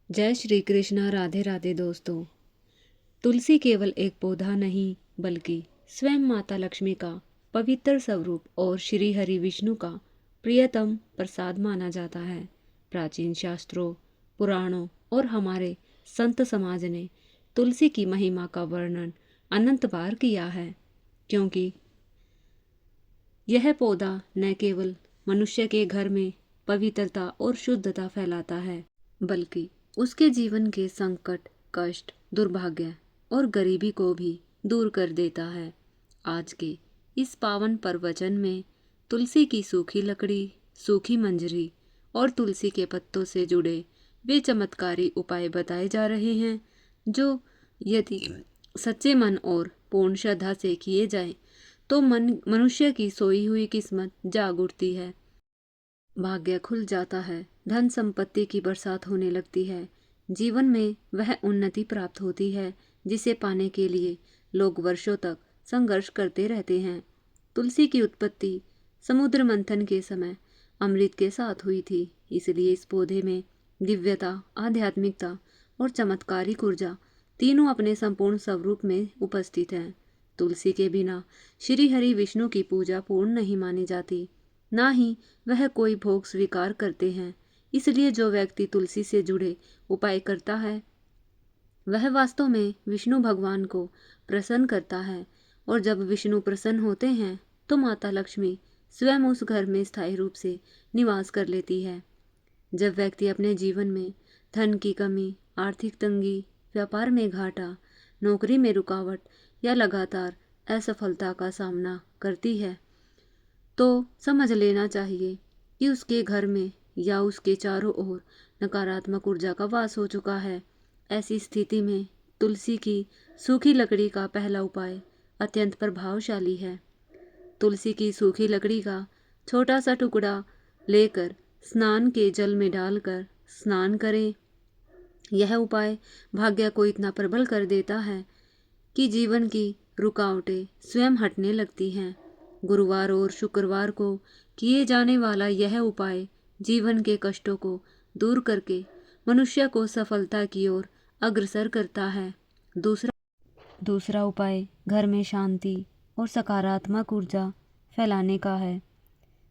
जय श्री कृष्णा। राधे राधे दोस्तों। तुलसी केवल एक पौधा नहीं बल्कि स्वयं माता लक्ष्मी का पवित्र स्वरूप और श्री हरि विष्णु का प्रियतम प्रसाद माना जाता है। प्राचीन शास्त्रों, पुराणों और हमारे संत समाज ने तुलसी की महिमा का वर्णन अनंत बार किया है, क्योंकि यह पौधा न केवल मनुष्य के घर में पवित्रता और शुद्धता फैलाता है, बल्कि उसके जीवन के संकट, कष्ट, दुर्भाग्य और गरीबी को भी दूर कर देता है। आज के इस पावन प्रवचन में तुलसी की सूखी लकड़ी, सूखी मंजरी और तुलसी के पत्तों से जुड़े वे चमत्कारी उपाय बताए जा रहे हैं, जो यदि सच्चे मन और पूर्ण श्रद्धा से किए जाएं, तो मनुष्य की सोई हुई किस्मत जाग उठती है, भाग्य खुल जाता है, धन संपत्ति की बरसात होने लगती है, जीवन में वह उन्नति प्राप्त होती है जिसे पाने के लिए लोग वर्षों तक संघर्ष करते रहते हैं। तुलसी की उत्पत्ति समुद्र मंथन के समय अमृत के साथ हुई थी, इसलिए इस पौधे में दिव्यता, आध्यात्मिकता और चमत्कारिक ऊर्जा तीनों अपने संपूर्ण स्वरूप में उपस्थित हैं। तुलसी के बिना श्री हरि विष्णु की पूजा पूर्ण नहीं मानी जाती, ना ही वह कोई भोग स्वीकार करते हैं। इसलिए जो व्यक्ति तुलसी से जुड़े उपाय करता है, वह वास्तव में विष्णु भगवान को प्रसन्न करता है, और जब विष्णु प्रसन्न होते हैं तो माता लक्ष्मी स्वयं उस घर में स्थायी रूप से निवास कर लेती है। जब व्यक्ति अपने जीवन में धन की कमी, आर्थिक तंगी, व्यापार में घाटा, नौकरी में रुकावट या लगातार असफलता का सामना करती है, तो समझ लेना चाहिए कि उसके घर में या उसके चारों ओर नकारात्मक ऊर्जा का वास हो चुका है। ऐसी स्थिति में तुलसी की सूखी लकड़ी का पहला उपाय अत्यंत प्रभावशाली है। तुलसी की सूखी लकड़ी का छोटा सा टुकड़ा लेकर स्नान के जल में डालकर स्नान करें। यह उपाय भाग्य को इतना प्रबल कर देता है कि जीवन की रुकावटें स्वयं हटने लगती हैं। गुरुवार और शुक्रवार को किए जाने वाला यह उपाय जीवन के कष्टों को दूर करके मनुष्य को सफलता की ओर अग्रसर करता है। दूसरा उपाय घर में शांति और सकारात्मक ऊर्जा फैलाने का है।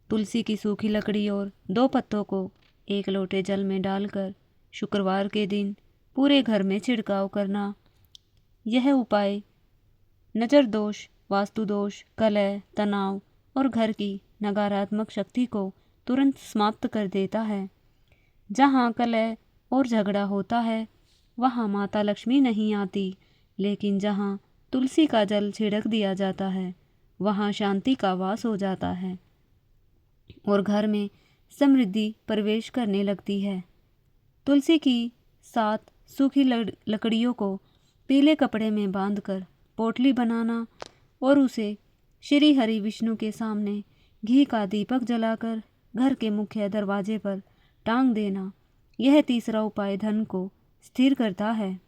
तुलसी की सूखी लकड़ी और 2 पत्तों को एक लोटे जल में डालकर शुक्रवार के दिन पूरे घर में छिड़काव करना। यह उपाय नज़र दोष, वास्तु दोष, कलह, तनाव और घर की नकारात्मक शक्ति को तुरंत समाप्त कर देता है। जहाँ कलह और झगड़ा होता है, वहाँ माता लक्ष्मी नहीं आती, लेकिन जहाँ तुलसी का जल छिड़क दिया जाता है, वहाँ शांति का वास हो जाता है और घर में समृद्धि प्रवेश करने लगती है। तुलसी की 7 सूखी लकड़ियों को पीले कपड़े में बांधकर पोटली बनाना और उसे श्री हरि विष्णु के सामने घी का दीपक जलाकर घर के मुख्य दरवाजे पर टांग देना। यह तीसरा उपाय धन को स्थिर करता है।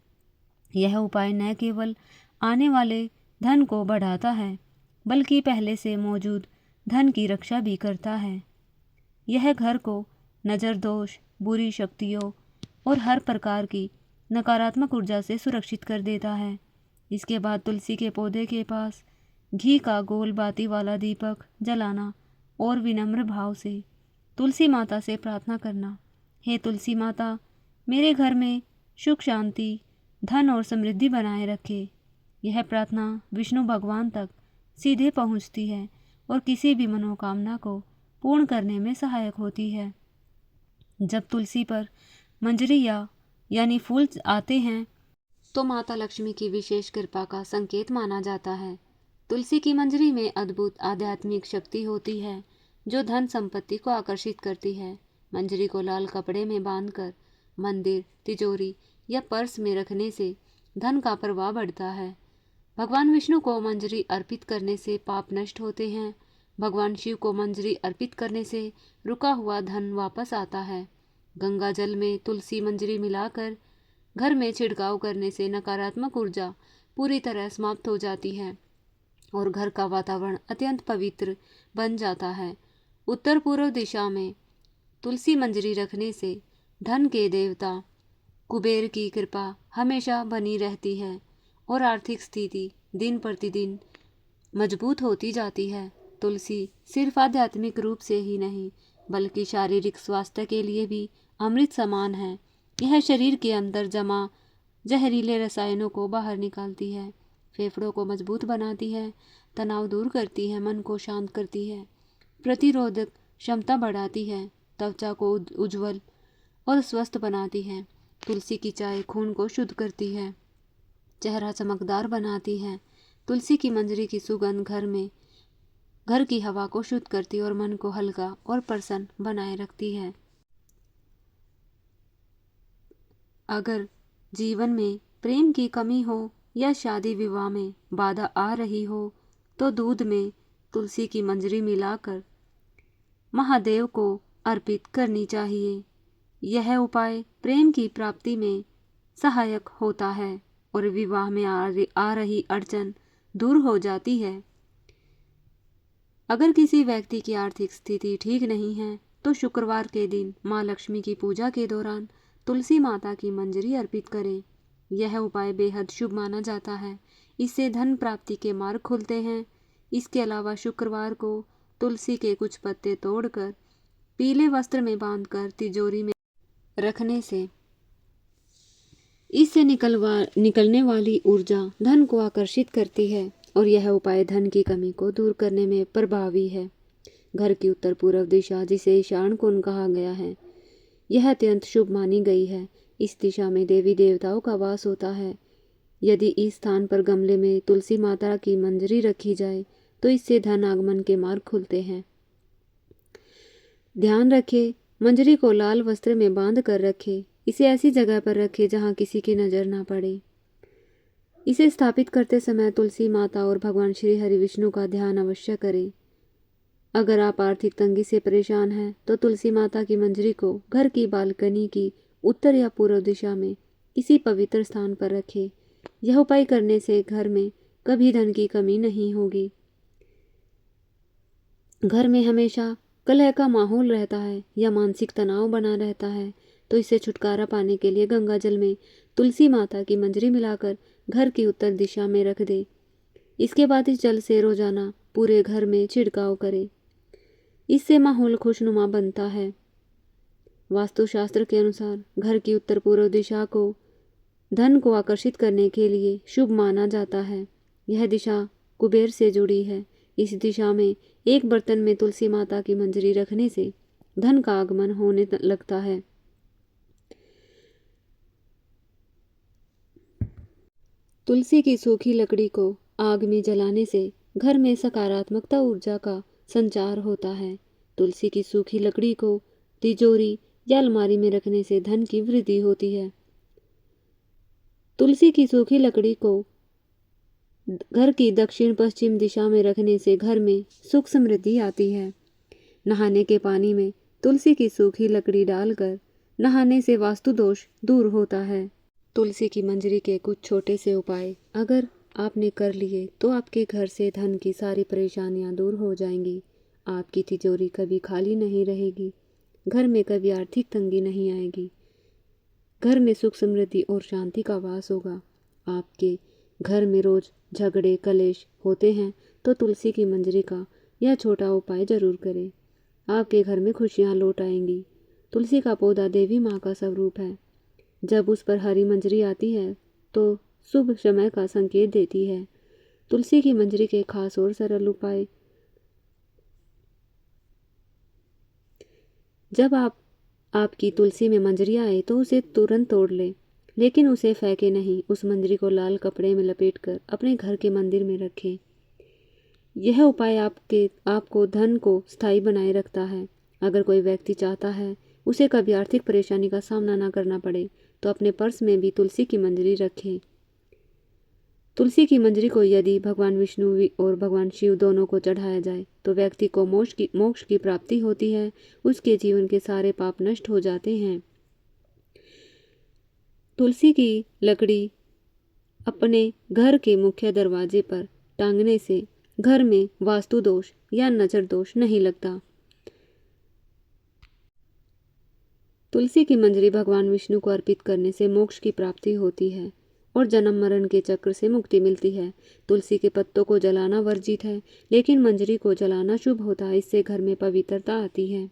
यह उपाय न केवल आने वाले धन को बढ़ाता है, बल्कि पहले से मौजूद धन की रक्षा भी करता है। यह घर को नज़र दोष, बुरी शक्तियों और हर प्रकार की नकारात्मक ऊर्जा से सुरक्षित कर देता है। इसके बाद तुलसी के पौधे के पास घी का गोल बाती वाला दीपक जलाना और विनम्र भाव से तुलसी माता से प्रार्थना करना, हे तुलसी माता, मेरे घर में सुख, शांति, धन और समृद्धि बनाए रखे। यह प्रार्थना विष्णु भगवान तक सीधे पहुंचती है और किसी भी मनोकामना को पूर्ण करने में सहायक होती है। जब तुलसी पर मंजरियाँ यानी फूल आते हैं, तो माता लक्ष्मी की विशेष कृपा का संकेत माना जाता है। तुलसी की मंजरी में अद्भुत आध्यात्मिक शक्ति होती है, जो धन संपत्ति को आकर्षित करती है। मंजरी को लाल कपड़े में बांधकर मंदिर, तिजोरी या पर्स में रखने से धन का प्रवाह बढ़ता है। भगवान विष्णु को मंजरी अर्पित करने से पाप नष्ट होते हैं। भगवान शिव को मंजरी अर्पित करने से रुका हुआ धन वापस आता है। गंगा जल में तुलसी मंजरी मिलाकर घर में छिड़काव करने से नकारात्मक ऊर्जा पूरी तरह समाप्त हो जाती है और घर का वातावरण अत्यंत पवित्र बन जाता है। उत्तर पूर्व दिशा में तुलसी मंजरी रखने से धन के देवता कुबेर की कृपा हमेशा बनी रहती है और आर्थिक स्थिति दिन प्रतिदिन मजबूत होती जाती है। तुलसी सिर्फ आध्यात्मिक रूप से ही नहीं बल्कि शारीरिक स्वास्थ्य के लिए भी अमृत समान है। यह शरीर के अंदर जमा जहरीले रसायनों को बाहर निकालती है, फेफड़ों को मजबूत बनाती है, तनाव दूर करती है, मन को शांत करती है, प्रतिरोधक क्षमता बढ़ाती है, त्वचा को उज्जवल और स्वस्थ बनाती है। तुलसी की चाय खून को शुद्ध करती है, चेहरा चमकदार बनाती है। तुलसी की मंजरी की सुगंध घर की हवा को शुद्ध करती और मन को हल्का और प्रसन्न बनाए रखती है। अगर जीवन में प्रेम की कमी हो या शादी विवाह में बाधा आ रही हो तो दूध में तुलसी की मंजरी मिलाकर महादेव को अर्पित करनी चाहिए। यह उपाय प्रेम की प्राप्ति में सहायक होता है और विवाह में आ रही अड़चन दूर हो जाती है। अगर किसी व्यक्ति की आर्थिक स्थिति ठीक नहीं है तो शुक्रवार के दिन माँ लक्ष्मी की पूजा के दौरान तुलसी माता की मंजरी अर्पित करें। यह उपाय बेहद शुभ माना जाता है। इससे धन प्राप्ति के मार्ग खुलते हैं। इसके अलावा शुक्रवार को तुलसी के कुछ पत्ते तोड़कर पीले वस्त्र में बांधकर तिजोरी में रखने से इससे निकलने ऊर्जा ऊर्जा धन को आकर्षित करती है और यह उपाय धन की कमी को दूर करने में प्रभावी है। घर की उत्तर पूर्व दिशा, जिसे ईशान कोण कहा गया है, यह अत्यंत शुभ मानी गई है। इस दिशा में देवी देवताओं का वास होता है। यदि इस स्थान पर गमले में तुलसी माता की मंजरी रखी जाए तो इससे धन आगमन के मार्ग खुलते हैं। ध्यान रखें, मंजरी को लाल वस्त्र में बांध कर रखें। इसे ऐसी जगह पर रखें जहां किसी की नजर ना पड़े। इसे स्थापित करते समय तुलसी माता और भगवान श्री हरि विष्णु का ध्यान अवश्य करें। अगर आप आर्थिक तंगी से परेशान हैं तो तुलसी माता की मंजरी को घर की बालकनी की उत्तर या पूर्व दिशा में किसी पवित्र स्थान पर रखें। यह उपाय करने से घर में कभी धन की कमी नहीं होगी। घर में हमेशा कलह का माहौल रहता है या मानसिक तनाव बना रहता है, तो इससे छुटकारा पाने के लिए गंगा जल में तुलसी माता की मंजरी मिलाकर घर की उत्तर दिशा में रख दे। इसके बाद इस जल से रोजाना पूरे घर में छिड़काव करें। इससे माहौल खुशनुमा बनता है। वास्तुशास्त्र के अनुसार घर की उत्तर पूर्व दिशा को धन को आकर्षित करने के लिए शुभ माना जाता है। यह दिशा कुबेर से जुड़ी है। इस दिशा में एक बर्तन में तुलसी माता की मंजरी रखने से धन का आगमन होने लगता है। तुलसी की सूखी लकड़ी को आग में जलाने से घर में सकारात्मकता ऊर्जा का संचार होता है। तुलसी की सूखी लकड़ी को तिजोरी या अलमारी में रखने से धन की वृद्धि होती है। तुलसी की सूखी लकड़ी को घर की दक्षिण पश्चिम दिशा में रखने से घर में सुख समृद्धि आती है। नहाने के पानी में तुलसी की सूखी लकड़ी डालकर नहाने से वास्तु दोष दूर होता है। तुलसी की मंजरी के कुछ छोटे से उपाय अगर आपने कर लिए तो आपके घर से धन की सारी परेशानियां दूर हो जाएंगी। आपकी तिजोरी कभी खाली नहीं रहेगी। घर में कभी आर्थिक तंगी नहीं आएगी। घर में सुख समृद्धि और शांति का वास होगा। आपके घर में रोज झगड़े कलेश होते हैं तो तुलसी की मंजरी का यह छोटा उपाय जरूर करें। आपके घर में खुशियां लौट आएंगी। तुलसी का पौधा देवी माँ का स्वरूप है। जब उस पर हरी मंजरी आती है तो शुभ समय का संकेत देती है। तुलसी की मंजरी के खास और सरल उपाय: जब आपकी तुलसी में मंजरी आए तो उसे तुरंत तोड़ ले, लेकिन उसे फेंके नहीं। उस मंजरी को लाल कपड़े में लपेटकर अपने घर के मंदिर में रखें। यह उपाय आपको धन को स्थायी बनाए रखता है। अगर कोई व्यक्ति चाहता है उसे कभी आर्थिक परेशानी का सामना न करना पड़े तो अपने पर्स में भी तुलसी की मंजरी रखें। तुलसी की मंजरी को यदि भगवान विष्णु और भगवान शिव दोनों को चढ़ाया जाए तो व्यक्ति को मोक्ष की प्राप्ति होती है। उसके जीवन के सारे पाप नष्ट हो जाते हैं। तुलसी की लकड़ी अपने घर के मुख्य दरवाजे पर टांगने से घर में वास्तु दोष या नजर दोष नहीं लगता। तुलसी की मंजरी भगवान विष्णु को अर्पित करने से मोक्ष की प्राप्ति होती है और जन्म मरण के चक्र से मुक्ति मिलती है। तुलसी के पत्तों को जलाना वर्जित है, लेकिन मंजरी को जलाना शुभ होता है। इससे घर में पवित्रता आती है।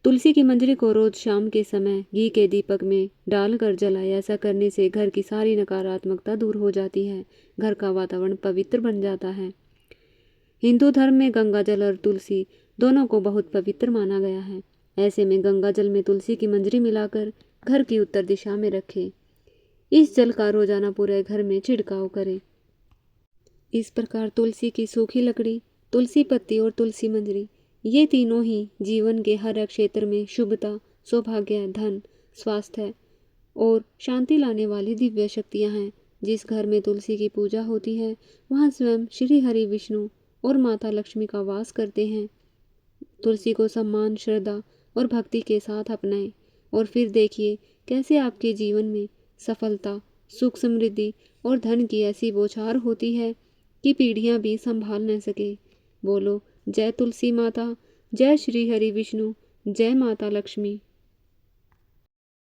तुलसी की मंजरी को रोज शाम के समय घी के दीपक में डालकर जलाए। ऐसा करने से घर की सारी नकारात्मकता दूर हो जाती है। घर का वातावरण पवित्र बन जाता है। हिंदू धर्म में गंगा जल और तुलसी दोनों को बहुत पवित्र माना गया है। ऐसे में गंगा जल में तुलसी की मंजरी मिलाकर घर की उत्तर दिशा में रखें। इस जल का रोजाना पूरे घर में छिड़काव करें। इस प्रकार तुलसी की सूखी लकड़ी, तुलसी पत्ती और तुलसी मंजरी, ये तीनों ही जीवन के हर एक क्षेत्र में शुभता, सौभाग्य, धन, स्वास्थ्य और शांति लाने वाली दिव्य शक्तियाँ हैं। जिस घर में तुलसी की पूजा होती है वहाँ स्वयं श्री हरि विष्णु और माता लक्ष्मी का वास करते हैं। तुलसी को सम्मान, श्रद्धा और भक्ति के साथ अपनाएं और फिर देखिए कैसे आपके जीवन में सफलता, सुख, समृद्धि और धन की ऐसी बौछार होती है कि पीढ़ियां भी संभाल न सके। बोलो जय तुलसी माता, जय श्री हरि विष्णु, जय माता लक्ष्मी।